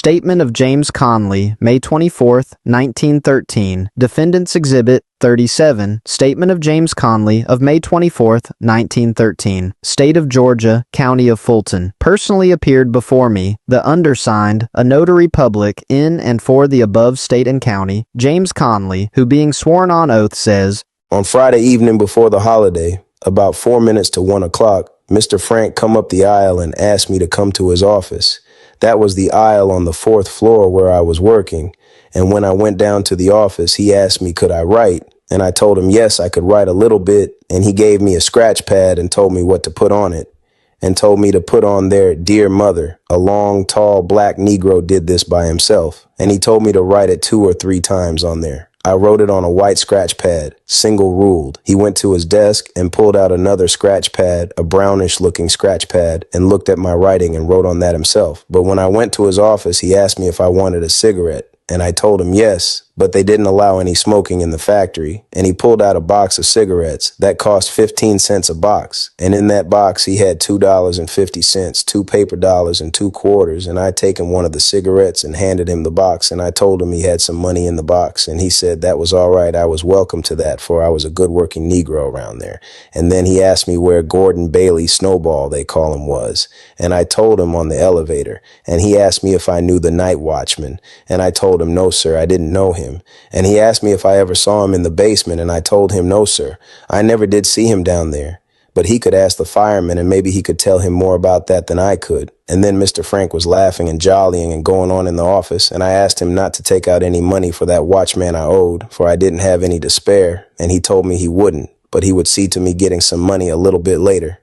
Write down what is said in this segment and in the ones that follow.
Statement of James Conley, May 24, 1913. Defendant's Exhibit 37. Statement of James Conley of May 24, 1913. State of Georgia, County of Fulton. Personally appeared before me, the undersigned, a notary public in and for the above state and county, James Conley, who being sworn on oath says, On Friday evening before the holiday, about 4 minutes to 1 o'clock, Mr. Frank come up the aisle and asked me to come to his office. That was the aisle on the 4th floor where I was working. And when I went down to the office, he asked me, could I write? And I told him, yes, I could write a little bit. And he gave me a scratch pad and told me what to put on it. And told me to put on there, Dear Mother. A long, tall, black Negro did this by himself. And he told me to write it 2 or 3 times on there. I wrote it on a white scratch pad, single ruled. He went to his desk and pulled out another scratch pad, a brownish looking scratch pad, and looked at my writing and wrote on that himself. But when I went to his office, he asked me if I wanted a cigarette. And I told him yes, but they didn't allow any smoking in the factory. And he pulled out a box of cigarettes that cost 15 cents a box. And in that box, he had $2.50, 2 paper dollars and 2 quarters. And I taken one of the cigarettes and handed him the box. And I told him he had some money in the box. And he said that was all right. I was welcome to that, for I was a good working Negro around there. And then he asked me where Gordon Bailey Snowball, they call him, was. And I told him on the elevator. And he asked me if I knew the night watchman. And I told him, no, sir, I didn't know him. And he asked me if I ever saw him in the basement, and I told him, no, sir, I never did see him down there. But he could ask the fireman, and maybe he could tell him more about that than I could. And then Mr. Frank was laughing and jollying and going on in the office, and I asked him not to take out any money for that watchman I owed, for I didn't have any to spare, and he told me he wouldn't, but he would see to me getting some money a little bit later.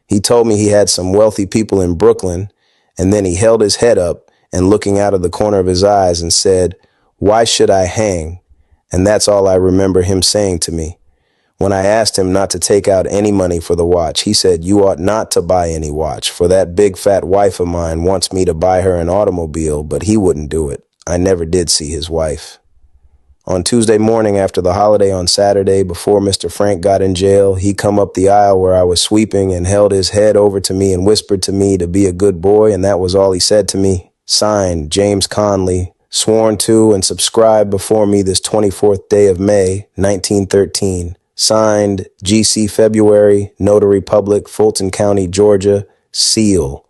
He told me he had some wealthy people in Brooklyn, and then he held his head up and looking out of the corner of his eyes and said, why should I hang? And that's all I remember him saying to me. When I asked him not to take out any money for the watch, he said, you ought not to buy any watch, for that big fat wife of mine wants me to buy her an automobile, but he wouldn't do it. I never did see his wife. On Tuesday morning after the holiday on Saturday, before Mr. Frank got in jail, he come up the aisle where I was sweeping and held his head over to me and whispered to me to be a good boy, and that was all he said to me. Signed, James Conley, sworn to and subscribed before me this 24th day of May, 1913. Signed, GC February, Notary Public, Fulton County, Georgia, seal.